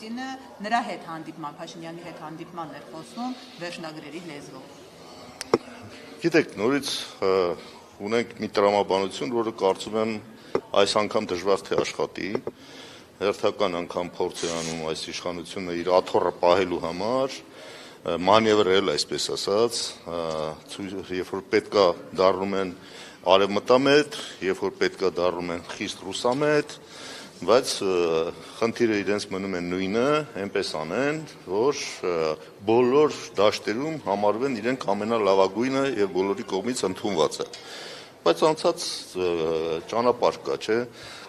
Պուտինը նրա հետ հանդիպման, Փաշինյանի հետ հանդիպման էր խոսում վերջնագրերի լեզվով։ Գիտեք, նորից ունենք մի տրամաբանություն, որը կարծում եմ այս անգամ դժվար թե աշխատի, հերթական անգամ փորձ է անում այս իշխանությունը իր աթոռը պահելու համար, մանևրել, այսպես ասած, երբ որ պետքա դառնում են արևմտամետ, երբ որ պետքա դառնում են խիստ ռուսամետ, բայց խնդիրը իրենց մնում է նույնը, այնպես անեն, որ բոլոր դաշտերում համարվեն իրենք ամենալավագույնը եւ բոլորի կողմից ընդունվածը։ Բայց անցած ճանապարհ կա, չէ,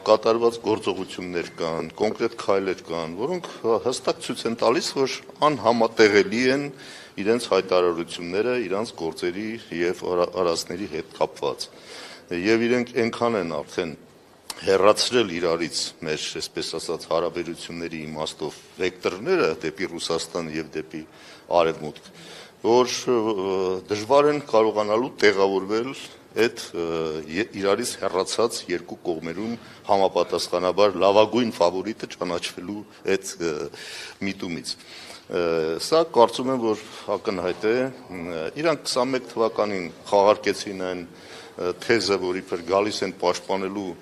կատարված գործողություններ կան, կոնկրետ քայլեր կան, որոնք հստակ ցույց են տալիս, որ անհամատեղելի են իրենց հայտարարությունները, իրենց գործերի եւ արարածների հետ կապված։ Եվ իրենք այնքան են արդեն հեռացրել իրարից մեր, այսպես ասած, հարաբերությունների իմաստով վեկտորները դեպի Ռուսաստան եւ դեպի Արևմուտք, որ դժվար են կարողանալու տեղավորվել այդ իրարից հեռացած երկու կողմերում համապատասխանաբար լավագույն ֆավորիտը ճանաչվելու այդ միտումից։ Սա կարծում եմ, որ ակնհայտ է, իրանք 21 թվականին խաղարկեցին այն թեզը, որ իբր գալիս են պաշտպանելու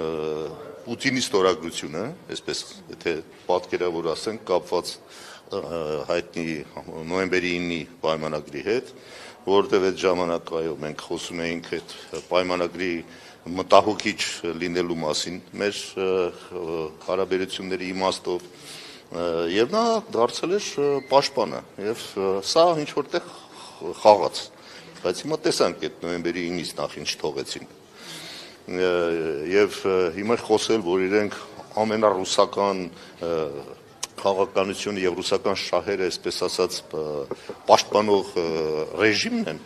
Պուտինի ստորագրությունը, այսպես եթե պատկերավոր ասենք, կապված հայտնի նոյեմբերի 9-ի պայմանագրի հետ, որովհետև այդ ժամանակ այո մենք խոսում էինք այդ պայմանագրի մտահոգիչ լինելու մասին մեր հարաբերությունների իմաստով եւ նա դարձել էր պաշտպանը եւ սա ինչ որտեղ խաղաց, բայց հիմա տեսանք այդ նոյեմբերի 9-ից նախ ինչ թողեցին եւ հիմա խոսել, որ իրենք ամենառուսական քաղաքականությունը եւ ռուսական շահերը, այսպես ասած, պաշտպանող ռեժիմն են,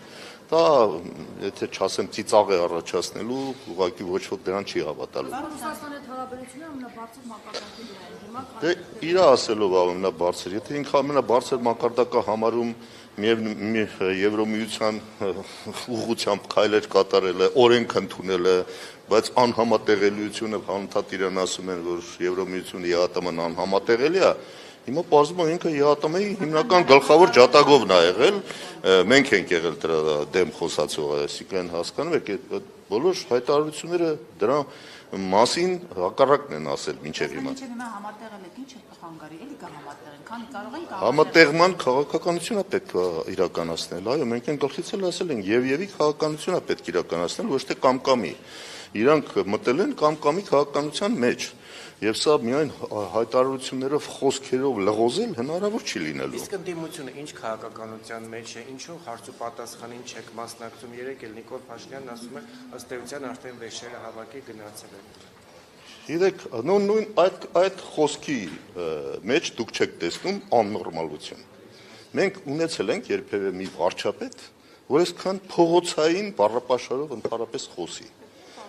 դա եթե չասեմ ծիծաղ է առաջացնելու, ուղղակի ոչ ոք դրան չի հավատալու։ Ռուսաստանի հետ հարաբերությունները ամենաբարձր մակարդակի վրա են հիմա։ Դե իր ասելով ամենաբարձր, եթե ինքը ամենաբարձր մակարդակը համարում Եվրոմիության ուղղությամբ քայլեր կատարելը, օրենք ընդունելը, բայց անհամատեղելիությունը հանդարտ իրան ասում են, որ Եվրոմիությունը ԵԱՏՄ-ն անհամատեղելի է, հիմա պարզվում է ինքը ԵԱՏՄ-ի հիմնական գլխավոր ջատագովն է եղել, մենք ենք եղել դրա դեմ խոսացողը, այսինքն հասկանում եք, բոլոր հայտարարությունները դրա մասին հակառակն են ասել մինչև հիմա։ Մինչև հիմա համատեղել եք, ինչ է խանգարի, էլի կա համատեղել, քանի կարող են Համատեղման քաղաքականությունը պետք է իրականացնել, այո, մենք են գլխից էլ ասել ենք, եւ քաղաքականությունը պետք իրականացնել, ոչ թե կամ-կամի։ Իրանք մտել են կամ-կամի քաղաքականության մեջ, եւ սա միայն հայտարարություններով, խոսքերով լղոզել հնարավոր չի լինելու։ Իսկ ընդդիմությունը ինչ քաղաքականության մեջ է, ինչու հարց ու պատասխանին չեք մասնակցում, երեք էլ Նիկոլ Փաշինյանն ասում է, ըստ էության արդեն վերջերը հավաքի գնացել են։ Գիտեք, նույն այդ խոսքի մեջ դուք չեք տեսնում աննորմալություն։ Մենք ունեցել ենք երբևէ մի վարչապետ, որ այսքան փողոցային բառապաշարով ընդհանրապես խոսի։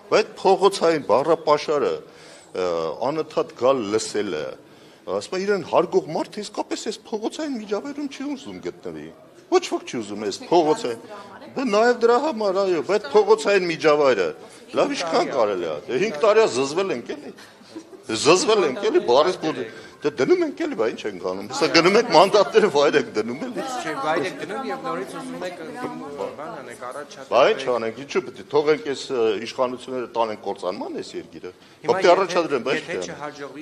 Բայց փողոցային բառապաշարը անընդհատ գալ լսելը, ասում իրեն հարգող մարդը իսկապես այս փողոցային միջավայրում չի ուզում գտնվի։ Ոչ ոք չի ուզում այս փողոցային։ Դե նաև դրա համար, այո, բայց փողոցային միջավայրը լավ ինչքան կարելի է։ Դե 5 տարի զզվել ենք էլի։ Զզվել ենք էլի, բարես բոլոր։ Դե դնում ենք էլի, բա ինչ ենք անում։ Սա գնում եք մանդատները վայր եք դնում էլի։ Չէ, վայր եք դնում եւ նորից ուզում եք բան անեք, առաջ Բա ինչ անենք, ինչու՞ պետք է թողենք այս իշխանությունները տանեն կործանման այս երկիրը։ Պետք է առաջադրեն, բայց եթե չհաջողվի